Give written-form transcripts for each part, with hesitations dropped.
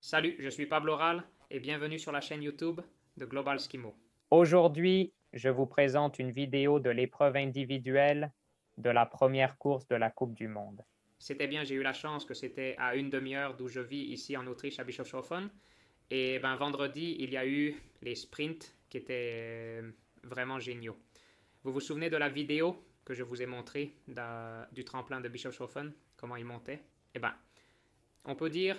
Salut, je suis Pablo Ral et bienvenue sur la chaîne YouTube de Global Skimo. Aujourd'hui, je vous présente une vidéo de l'épreuve individuelle de la première course de la Coupe du Monde. C'était bien, j'ai eu la chance que c'était à une demi-heure d'où je vis ici en Autriche à Bischofshofen. Et vendredi, il y a eu les sprints qui étaient vraiment géniaux. Vous vous souvenez de la vidéo que je vous ai montrée du tremplin de Bischofshofen, comment il montait? On peut dire,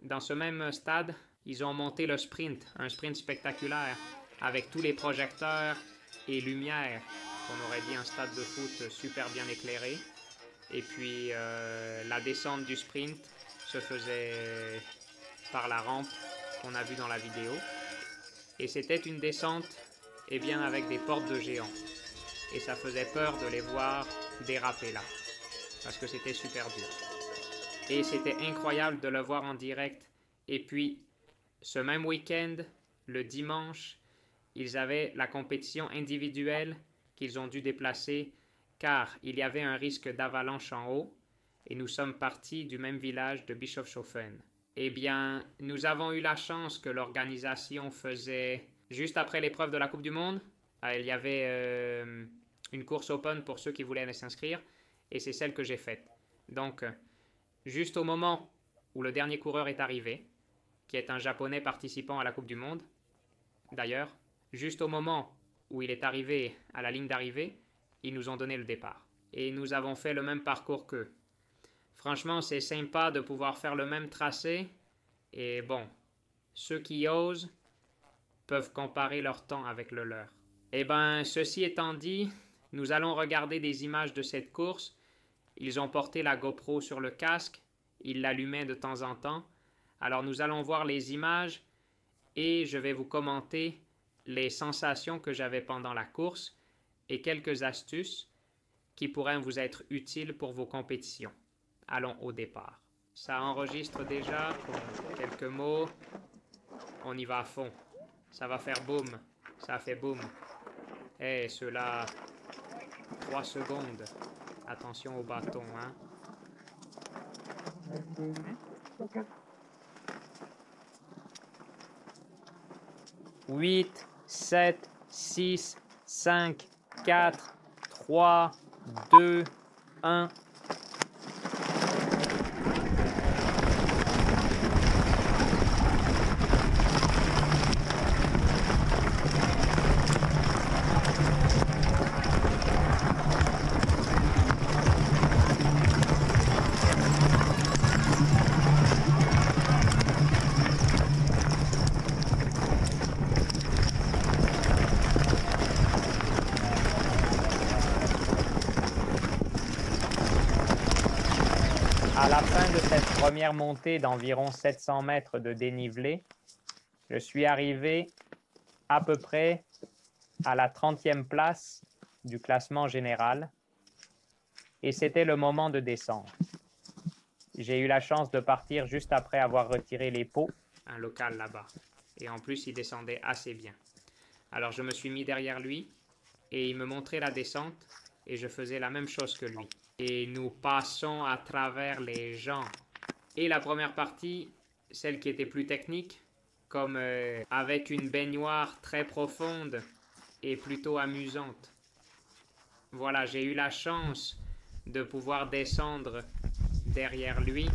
dans ce même stade, ils ont monté le sprint, un sprint spectaculaire, avec tous les projecteurs et lumières, qu'on aurait dit un stade de foot super bien éclairé. Et puis la descente du sprint se faisait par la rampe qu'on a vue dans la vidéo. Et c'était une descente avec des portes de géants. Et ça faisait peur de les voir déraper là, parce que c'était super dur. Et c'était incroyable de le voir en direct. Et puis, ce même week-end, le dimanche, ils avaient la compétition individuelle qu'ils ont dû déplacer car il y avait un risque d'avalanche en haut et nous sommes partis du même village de Bischofshofen. Eh bien, nous avons eu la chance que l'organisation faisait juste après l'épreuve de la Coupe du Monde. Il y avait une course open pour ceux qui voulaient aller s'inscrire et c'est celle que j'ai faite. Donc, juste au moment où le dernier coureur est arrivé, qui est un Japonais participant à la Coupe du Monde, d'ailleurs, juste au moment où il est arrivé à la ligne d'arrivée, ils nous ont donné le départ. Et nous avons fait le même parcours qu'eux. Franchement, c'est sympa de pouvoir faire le même tracé. Et bon, ceux qui osent peuvent comparer leur temps avec le leur. Ceci étant dit, nous allons regarder des images de cette course. Ils ont porté la GoPro sur le casque. Ils l'allumaient de temps en temps. Alors nous allons voir les images et je vais vous commenter les sensations que j'avais pendant la course et quelques astuces qui pourraient vous être utiles pour vos compétitions. Allons au départ. Ça enregistre déjà pour quelques mots. On y va à fond. Ça va faire boum. Ça fait boum. Eh, cela... 3 secondes. Attention au bâton, hein. 8, 7, 6, 5, 4, 3, 2, 1. À la fin de cette première montée d'environ 700 mètres de dénivelé, je suis arrivé à peu près à la 30e place du classement général et c'était le moment de descendre. J'ai eu la chance de partir juste après avoir retiré les pots. Un local là-bas. Et en plus, il descendait assez bien. Alors je me suis mis derrière lui et il me montrait la descente et je faisais la même chose que lui. Et nous passons à travers les gens. Et la première partie, celle qui était plus technique, comme avec une baignoire très profonde et plutôt amusante. Voilà, j'ai eu la chance de pouvoir descendre derrière lui.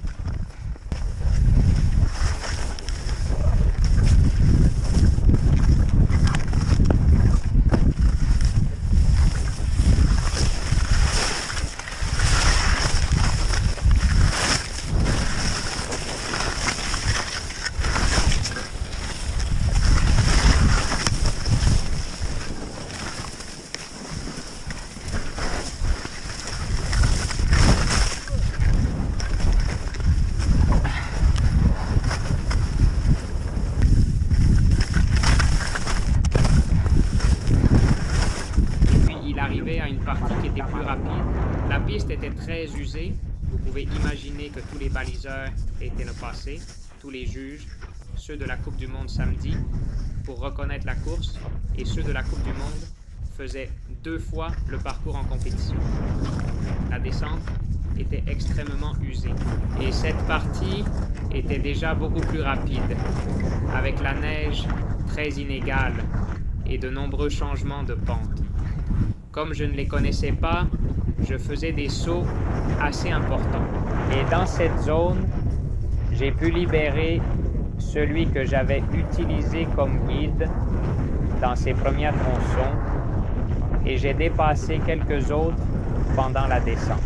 À une partie qui était plus rapide. La piste était très usée. Vous pouvez imaginer que tous les baliseurs étaient le passé, tous les juges, ceux de la Coupe du Monde samedi, pour reconnaître la course, et ceux de la Coupe du Monde faisaient 2 fois le parcours en compétition. La descente était extrêmement usée. Et cette partie était déjà beaucoup plus rapide, avec la neige très inégale et de nombreux changements de pente. Comme je ne les connaissais pas, je faisais des sauts assez importants. Et dans cette zone, j'ai pu libérer celui que j'avais utilisé comme guide dans ses premières tronçons et j'ai dépassé quelques autres pendant la descente.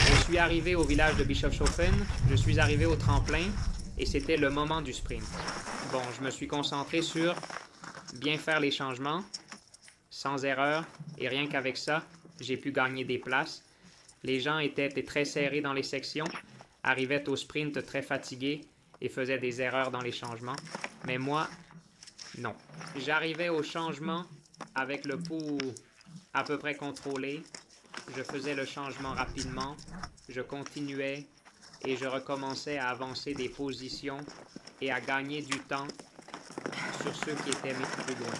Je suis arrivé au village de Bischofshofen, je suis arrivé au tremplin et c'était le moment du sprint. Bon, je me suis concentré sur bien faire les changements, sans erreur, et rien qu'avec ça, j'ai pu gagner des places. Les gens étaient très serrés dans les sections, arrivaient au sprint très fatigués et faisaient des erreurs dans les changements. Mais moi, non. J'arrivais au changement avec le pouls à peu près contrôlé. Je faisais le changement rapidement, je continuais et je recommençais à avancer des positions et à gagner du temps sur ceux qui étaient plus loin.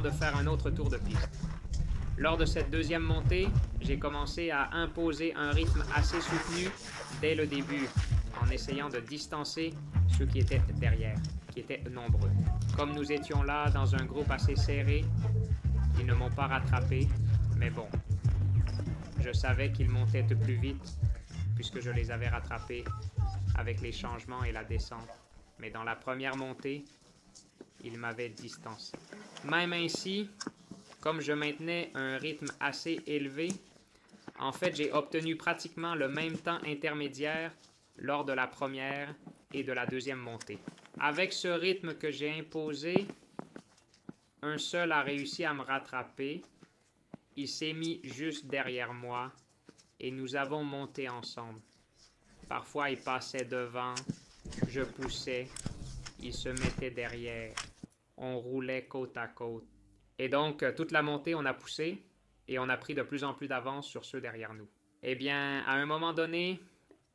De faire un autre tour de piste. Lors de cette deuxième montée, j'ai commencé à imposer un rythme assez soutenu dès le début, en essayant de distancer ceux qui étaient derrière, qui étaient nombreux. Comme nous étions là dans un groupe assez serré, ils ne m'ont pas rattrapé, mais bon, je savais qu'ils montaient de plus vite puisque je les avais rattrapés avec les changements et la descente. Mais dans la première montée, ils m'avaient distancé. Même ainsi, comme je maintenais un rythme assez élevé, en fait, j'ai obtenu pratiquement le même temps intermédiaire lors de la première et de la deuxième montée. Avec ce rythme que j'ai imposé, un seul a réussi à me rattraper. Il s'est mis juste derrière moi et nous avons monté ensemble. Parfois, il passait devant, je poussais, il se mettait derrière. On roulait côte à côte. Et donc, toute la montée, on a poussé et on a pris de plus en plus d'avance sur ceux derrière nous. Eh bien, à un moment donné,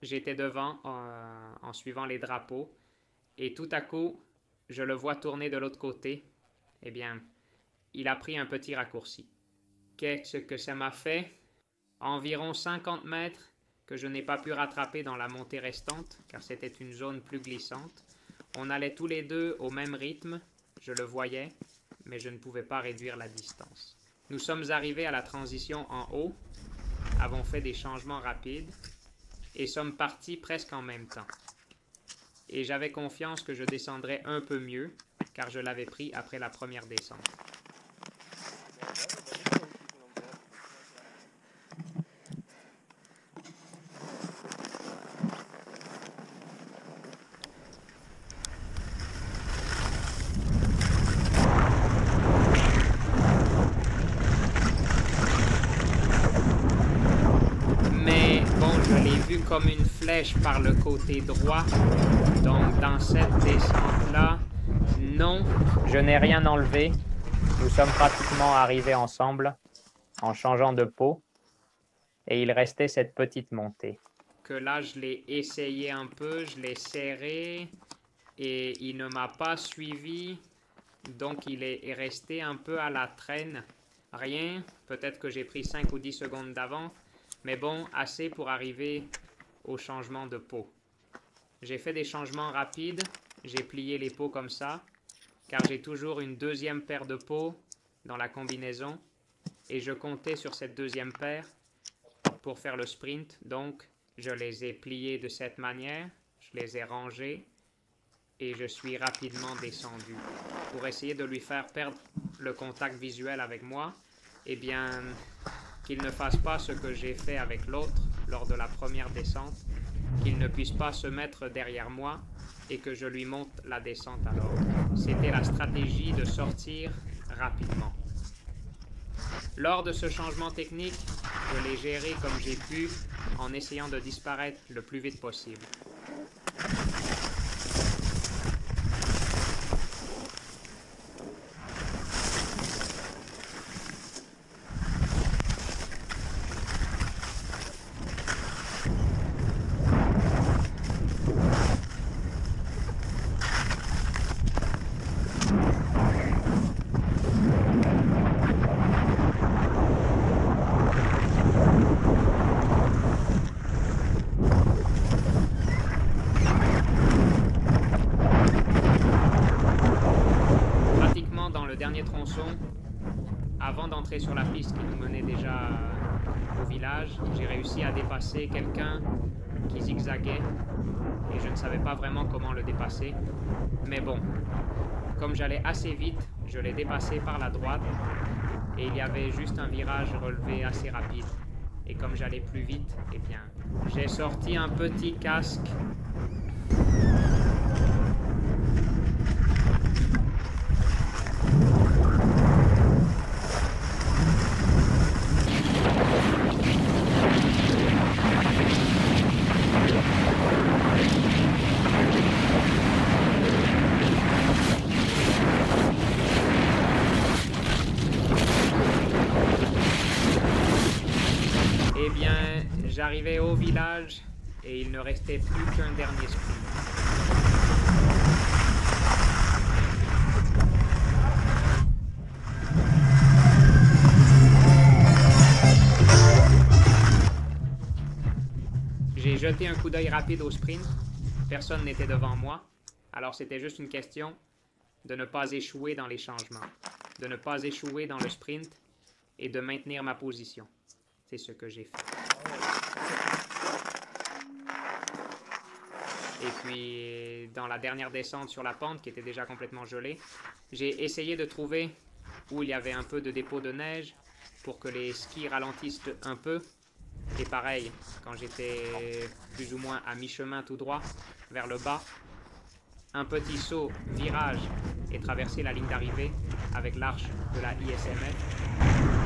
j'étais devant en suivant les drapeaux et tout à coup, je le vois tourner de l'autre côté. Eh bien, il a pris un petit raccourci. Qu'est-ce que ça m'a fait? Environ 50 mètres que je n'ai pas pu rattraper dans la montée restante, car c'était une zone plus glissante. On allait tous les deux au même rythme. Je le voyais, mais je ne pouvais pas réduire la distance. Nous sommes arrivés à la transition en haut, avons fait des changements rapides et sommes partis presque en même temps. Et j'avais confiance que je descendrais un peu mieux, car je l'avais pris après la première descente. Mais bon, je l'ai vu comme une flèche par le côté droit. Donc dans cette descente-là, non. Je n'ai rien enlevé. Nous sommes pratiquement arrivés ensemble en changeant de peau. Et il restait cette petite montée. Que là, je l'ai essayé un peu, je l'ai serré et il ne m'a pas suivi. Donc il est resté un peu à la traîne. Rien, peut-être que j'ai pris 5 ou 10 secondes d'avance. Mais bon, assez pour arriver au changement de peau. J'ai fait des changements rapides, j'ai plié les peaux comme ça, car j'ai toujours une deuxième paire de peaux dans la combinaison, et je comptais sur cette deuxième paire pour faire le sprint, donc je les ai pliés de cette manière, je les ai rangés, et je suis rapidement descendu. Pour essayer de lui faire perdre le contact visuel avec moi, eh bien, qu'il ne fasse pas ce que j'ai fait avec l'autre lors de la première descente, qu'il ne puisse pas se mettre derrière moi et que je lui monte la descente alors. C'était la stratégie de sortir rapidement. Lors de ce changement technique, je l'ai géré comme j'ai pu en essayant de disparaître le plus vite possible. Avant d'entrer sur la piste qui nous menait déjà au village, j'ai réussi à dépasser quelqu'un qui zigzaguait et je ne savais pas vraiment comment le dépasser. Mais bon, comme j'allais assez vite, je l'ai dépassé par la droite et il y avait juste un virage relevé assez rapide. Et comme j'allais plus vite, eh bien, j'ai sorti un petit casque. Eh bien, j'arrivais au village et il ne restait plus qu'un dernier sprint. J'ai jeté un coup d'œil rapide au sprint. Personne n'était devant moi. Alors c'était juste une question de ne pas échouer dans les changements, de ne pas échouer dans le sprint et de maintenir ma position. C'est ce que j'ai fait. Et puis, dans la dernière descente sur la pente, qui était déjà complètement gelée, j'ai essayé de trouver où il y avait un peu de dépôt de neige pour que les skis ralentissent un peu. Et pareil, quand j'étais plus ou moins à mi-chemin tout droit, vers le bas, un petit saut, virage, et traverser la ligne d'arrivée avec l'arche de la ISMF.